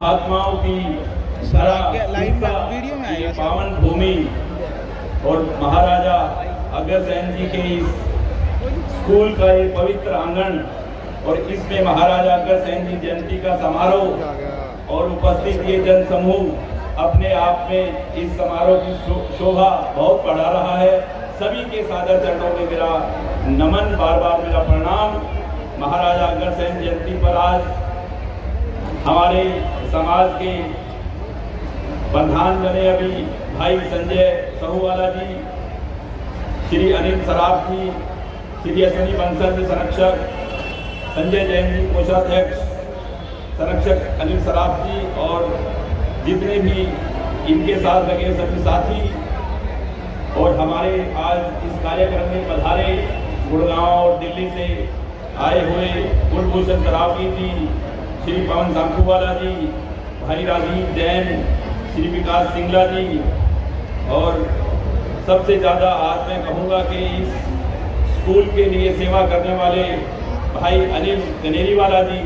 आत्माओं की वीडियो में आएगा पावन भूमि और महाराजा अग्रसेन जी के इस स्कूल का ये पवित्र आंगन और इसमें महाराजा अग्रसेन जी जयंती का समारोह और उपस्थित ये जन समूह अपने आप में इस समारोह की शोभा बहुत बढ़ा रहा है। सभी के सादर चरणों में मेरा नमन, बार बार मेरा प्रणाम। महाराजा अग्रसेन जयंती पर आज हमारे समाज के प्रधान बने अभी भाई संजय सहुवाला जी, श्री अनिल सराफ जी, श्री अश्विनी बंसल जी संरक्षक, संजय जैन जी कोषाध्यक्ष, संरक्षक अनिल सराफ जी और जितने भी इनके साथ लगे सभी साथी और हमारे आज इस कार्यक्रम में पधारे गुड़गांव और दिल्ली से आए हुए कुलभूषण सराफी जी, श्री पवन सांखूवाला जी, भाई राजीव जैन, श्री विकास सिंगला जी और सबसे ज़्यादा आज मैं कहूँगा कि इस स्कूल के लिए सेवा करने वाले भाई अनिल गनेरीवाला जी,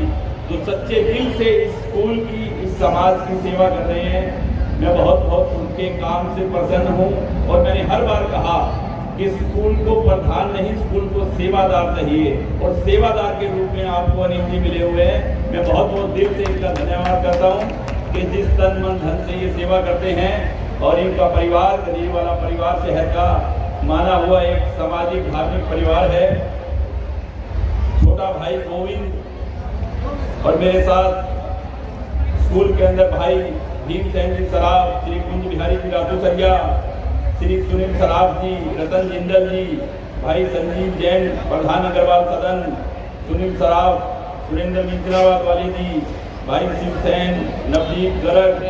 जो सच्चे दिल से इस स्कूल की, इस समाज की सेवा कर रहे हैं। मैं बहुत बहुत उनके काम से प्रसन्न हूँ और मैंने हर बार कहा कि स्कूल को प्रधान नहीं, स्कूल को सेवादार चाहिए और सेवादार के रूप में आपको अनिल जी मिले हुए हैं। मैं बहुत बहुत दिल से इनका धन्यवाद करता हूँ कि जिस तन मन धन से ये सेवा करते हैं और इनका परिवार गनेरीवाला परिवार शहर का माना हुआ एक सामाजिक धार्मिक परिवार है। छोटा भाई गोविंद और मेरे साथ स्कूल के अंदर भाई भीमसेन जी सराफ, श्री कुंज बिहारी जी राजूसरिया, श्री सुनील सराफ जी, रतन जिंदल जी, भाई संजीव जैन, प्रधान अग्रवाल सदन, सुनील सराफ, सुरेंद्र मिंत्रावाद वाली जी, भाई शिवसेन, नवदीप गर्ग,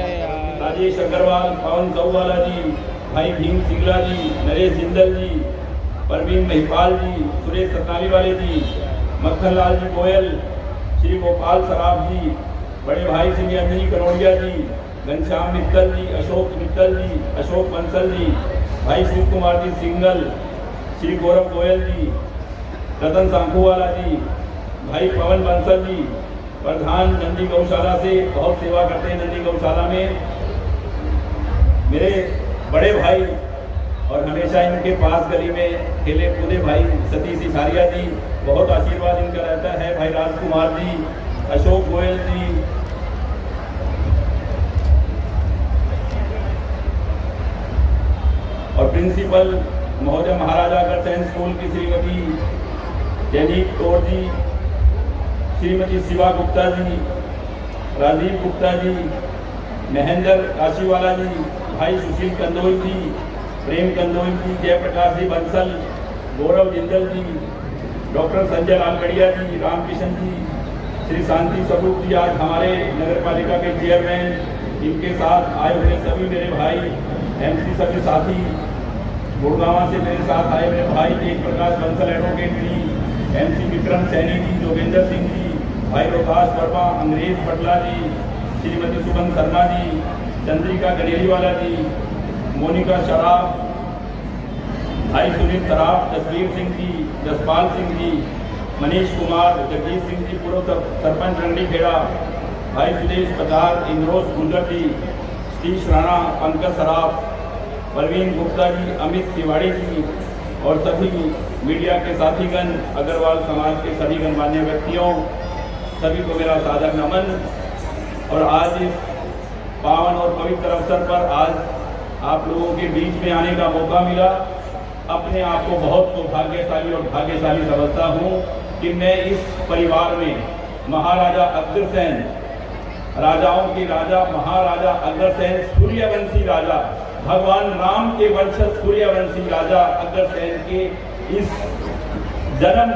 राजेश अग्रवाल, पवन सहुवाला जी, भाई भीम सिंगला जी, नरेश जिंदल जी, परवीन महिपाल जी, सुरेश सतनाली वाले जी, मक्खनलाल जी गोयल, श्री गोपाल सराफ जी, बड़े भाई श्री अंजनी कनौड़िया जी, घनश्याम मित्तल जी, अशोक मित्तल जी, अशोक बंसल जी, भाई शिव कुमार जी सिंगल, श्री गौरव गोयल जी, रतन सांखूवाला जी, भाई पवन बंसल जी, प्रधान नंदी गौशाला से बहुत सेवा करते हैं। नंदी गौशाला में मेरे बड़े भाई और हमेशा इनके पास गली में खेले कूदे भाई सतीश सिसारिया जी, बहुत आशीर्वाद इनका रहता है। भाई राजकुमार जी, अशोक गोयल जी, और प्रिंसिपल महोदय महाराजा अग्रसेन स्कूल की श्रीमती जयदीप कौर जी, श्रीमती शिवा गुप्ता जी, राजीव गुप्ता जी, महेंद्र काशीवाला जी, भाई सुशील कंदोई जी, प्रेम कंदोई जी, जयप्रकाश जी बंसल, गौरव जिंदल जी, डॉक्टर संजय लालगढ़िया जी, रामकिशन जी, श्री शांति स्वरूप जी, आज हमारे नगर पालिका के चेयरमैन, इनके साथ आए हुए सभी मेरे भाई एमसी, सभी साथी, गुड़गांव से मेरे साथ आए मेरे भाई तेज प्रकाश बंसल एडवोकेट जी, एमसी विक्रम सैनी जी, जोगेंद्र सिंह जी, भाई रोकाश वर्मा, अंग्रेज पटला जी, श्रीमती सुगंध शर्मा जी, चंद्रिका गनेरीवाला जी, मोनिका शराफ, भाई सुनील सराफ, जसवीर सिंह जी, जसपाल सिंह जी, मनीष कुमार, जगदीश सिंह जी, पूर्व सरपंच रंगड़ी खेड़ा, भाई सुदेश पचार, इंद्रोज गुंजर जी, सतीश राणा, पंकज सराफ, परवीन गुप्ता जी, अमित तिवाड़ी जी और सभी मीडिया के साथीगण, अग्रवाल समाज के सभी गणमान्य व्यक्तियों, सभी को मेरा सादर नमन। और आज इस पावन और पवित्र अवसर पर आज आप लोगों के बीच में आने का मौका मिला। अपने आप को बहुत सौभाग्यशाली और भाग्यशाली समझता हूँ कि मैं इस परिवार में महाराजा अग्रसेन, राजाओं के राजा महाराजा अग्रसेन, सूर्यवंशी राजा, भगवान राम के वंशज सूर्यवंशी राजा अग्रसेन के इस जन्म,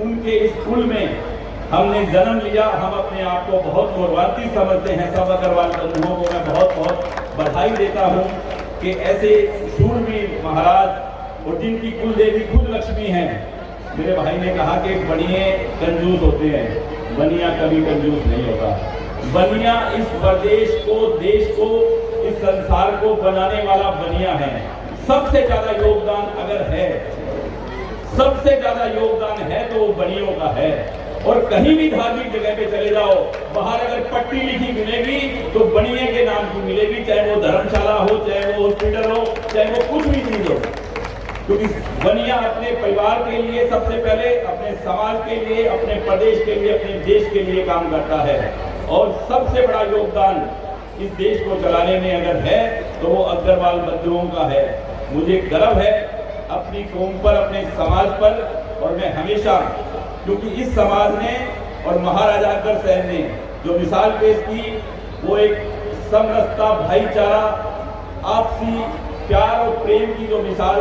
उनके इस कुल में हमने जन्म लिया। हम अपने आप को बहुत गौरवान्वित समझते हैं। सब अग्रवाल बंधुओं को मैं बहुत बहुत बधाई देता हूँ कि ऐसे शूरवीर महाराज और जिनकी कुल देवी खुद लक्ष्मी हैं। मेरे भाई ने कहा कि बनिए कंजूस होते हैं, बनिया कभी कंजूस नहीं होता। बनिया इस प्रदेश को, देश को, इस संसार को बनाने वाला बनिया है। सबसे ज्यादा योगदान अगर है, सबसे ज्यादा योगदान है तो वो बनियों का है। और कहीं भी धार्मिक जगह पे चले जाओ, बाहर अगर पट्टी लिखी मिलेगी तो बनिए के नाम की मिलेगी, चाहे वो धर्मशाला हो, चाहे वो हॉस्पिटल हो, चाहे वो कुछ भी चीज हो। क्योंकि बनिया अपने परिवार के लिए सबसे पहले, अपने समाज के लिए, अपने प्रदेश के लिए, अपने देश के लिए काम करता है। और सबसे बड़ा योगदान इस देश को चलाने में अगर है तो वो अग्रवाल बंधुओं का है। मुझे गर्व है अपनी कौम पर, अपने समाज पर, और मैं हमेशा, क्योंकि इस समाज ने और महाराजा अग्रसेन ने जो मिसाल पेश की, वो एक समरसता, भाईचारा, आपसी प्यार और प्रेम की जो मिसाल,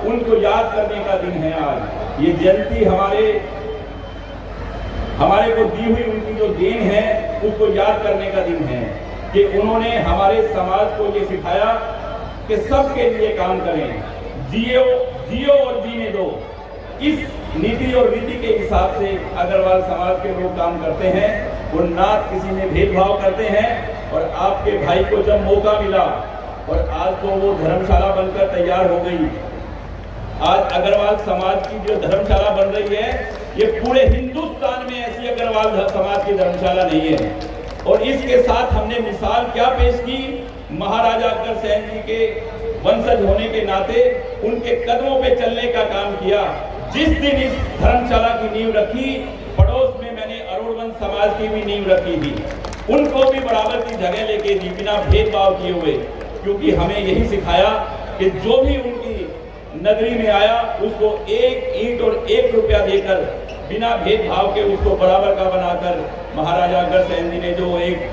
उनको याद करने का दिन है आज। ये जयंती हमारे को दी हुई उनकी जो देन है, उसको याद करने का दिन है कि उन्होंने हमारे समाज को ये सिखाया कि सबके लिए काम करें, जियो और जीने दो। इस नीति और रीति के हिसाब से अग्रवाल समाज के लोग काम करते हैं। वो ना किसी में भेदभाव करते हैं। और आपके भाई को जब मौका मिला, और आज तो वो धर्मशाला बनकर तैयार हो गई। आज अग्रवाल समाज की जो धर्मशाला बन रही है, ये पूरे हिंदुस्तान में ऐसी अग्रवाल समाज की धर्मशाला नहीं है। और इसके साथ हमने मिसाल क्या पेश की, महाराजा अग्रसेन जी के वंशज होने के नाते उनके कदमों पे चलने का काम किया। जिस दिन इस धर्मशाला की नींव रखी, पड़ोस में मैंने अरुणवंश समाज की भी नींव रखी थी, उनको भी बराबर की जगह लेके दी, बिना भेदभाव किए हुए। क्योंकि हमें यही सिखाया कि जो भी उनकी नगरी में आया, उसको 1 ईंट और 1 रुपया देकर, बिना भेदभाव के उसको बराबर का बनाकर, महाराजा अग्रसेन जी ने जो एक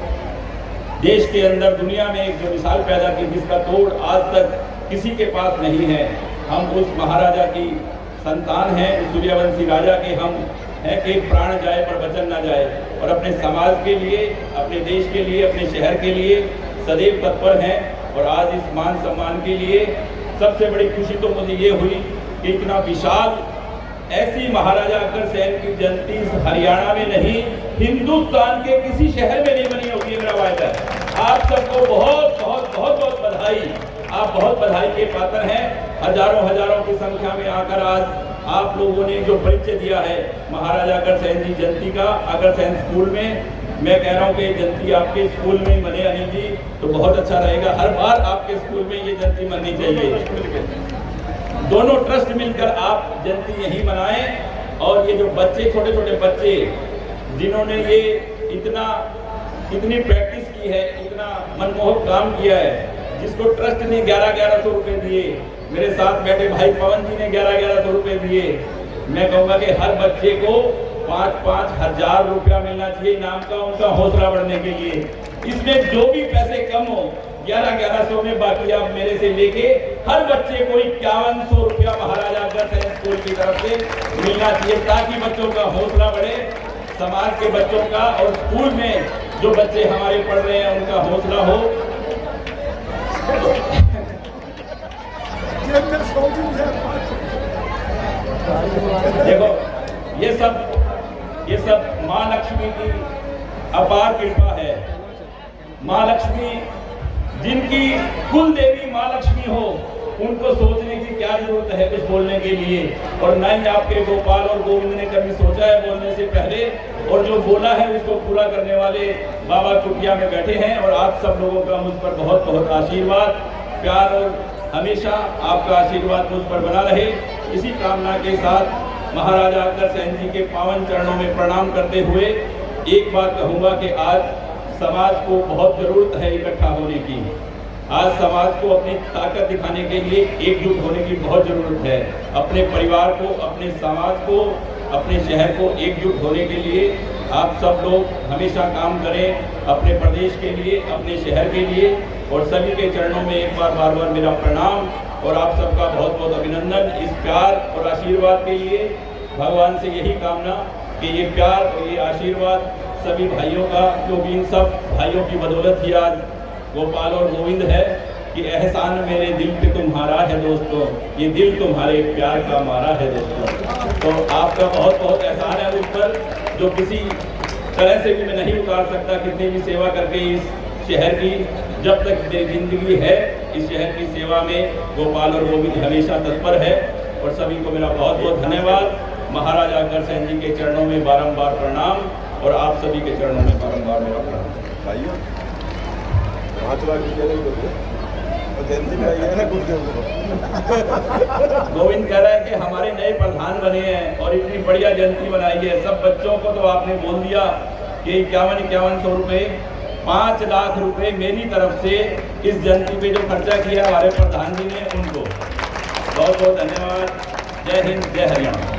देश के अंदर, दुनिया में एक जो मिसाल पैदा की, जिसका तोड़ आज तक किसी के पास नहीं है। हम उस महाराजा की संतान हैं, सूर्यवंशी राजा के हम हैं कि प्राण जाए पर वचन ना जाए। और अपने समाज के लिए, अपने देश के लिए, अपने शहर के लिए सदैव तत्पर हैं। और आज इस मान सम्मान के लिए सबसे बड़ी खुशी तो मुझे ये हुई कि इतना विशाल, ऐसी महाराजा अग्रसेन की जयंती हरियाणा में नहीं, हिंदुस्तान के किसी शहर में नहीं बनी होगी। मेरा वायदा है। आप सबको बहुत बहुत बहुत बहुत बधाई। आप बहुत बधाई के पात्र हैं। हजारों की संख्या में आकर आज आप लोगों ने जो परिचय दिया है महाराजा अग्रसेन जी जयंती का, अग्रसेन स्कूल में, मैं कह रहा हूँ कि जयंती आपके स्कूल में बने अनिल जी, तो बहुत अच्छा रहेगा। हर बार आपके स्कूल में ये जयंती मननी चाहिए। दोनों ट्रस्ट मिलकर आप जयंती यही मनाएं। और ये जो बच्चे, छोटे छोटे बच्चे, जिन्होंने ये इतनी प्रैक्टिस की है, इतना मनमोहक काम किया है, जिसको ट्रस्ट ने 1100 रुपए दिए, मेरे साथ बैठे भाई पवन जी ने 1100 रुपए दिए। मैं कहूँगा कि हर बच्चे को 5-5 हजार रुपया मिलना चाहिए इनाम का, उनका हौसला बढ़ने के लिए। इसमें जो भी पैसे कम हो, 1100 में, बाकी आप मेरे से लेके हर बच्चे को 5100 रुपया महाराजा अग्रसेन स्कूल की तरफ से मिलना चाहिए, ताकि बच्चों का हौसला बढ़े, समाज के बच्चों का, और स्कूल में जो बच्चे हमारे पढ़ रहे हैं उनका हौसला हो। देखो, ये सब माँ लक्ष्मी की अपार कृपा है। माँ लक्ष्मी, जिनकी कुल देवी माँ लक्ष्मी हो, उनको सोचने की क्या जरूरत है कुछ बोलने के लिए। और न ही आपके गोपाल और गोविंद ने कभी सोचा है बोलने से पहले, और जो बोला है उसको पूरा करने वाले बाबा कुटिया में बैठे हैं। और आप सब लोगों का मुझ पर बहुत बहुत आशीर्वाद, प्यार, और हमेशा आपका आशीर्वाद मुझ पर बना रहे। इसी कामना के साथ महाराजा अग्रसेन जी के पावन चरणों में प्रणाम करते हुए एक बात कहूँगा कि आज समाज को बहुत जरूरत है इकट्ठा होने की। आज समाज को अपनी ताकत दिखाने के लिए एकजुट होने की बहुत जरूरत है। अपने परिवार को, अपने समाज को, अपने शहर को एकजुट होने के लिए आप सब लोग हमेशा काम करें, अपने प्रदेश के लिए, अपने शहर के लिए। और सभी के चरणों में एक बार बार मेरा प्रणाम और आप सबका बहुत बहुत अभिनंदन इस प्यार और आशीर्वाद के लिए। भगवान से यही कामना कि ये प्यार और ये आशीर्वाद सभी भाइयों का, क्योंकि इन सब भाइयों की बदौलत ही आज गोपाल और गोविंद है कि एहसान मेरे दिल पे तुम्हारा है दोस्तों, ये दिल तुम्हारे प्यार का मारा है दोस्तों। तो आपका बहुत बहुत एहसान है उस पर, जो किसी तरह से भी मैं नहीं उतार सकता। कितनी भी सेवा करके इस शहर की, जब तक मेरी जिंदगी है, इस शहर की सेवा में गोपाल और गोविंद हमेशा तत्पर है। और सभी को मेरा बहुत बहुत धन्यवाद। महाराजा अग्रसेन जी के चरणों में बारंबार प्रणाम और आप सभी के चरणों में बारंबार मेरा प्रणाम। 5 लाख रुपया नहीं दोगे तो जयंती में आइए ना गुरुदेव को। गोविंद कह रहा है कि हमारे नए प्रधान बने हैं और इतनी बढ़िया जयंती बनाई है। सब बच्चों को तो आपने बोल दिया कि 51-5100 रुपये, 5 लाख रुपए मेरी तरफ से इस जयंती पे जो खर्चा किया हमारे प्रधान जी ने, उनको बहुत बहुत धन्यवाद। जय हिंद, जय हरियाणा।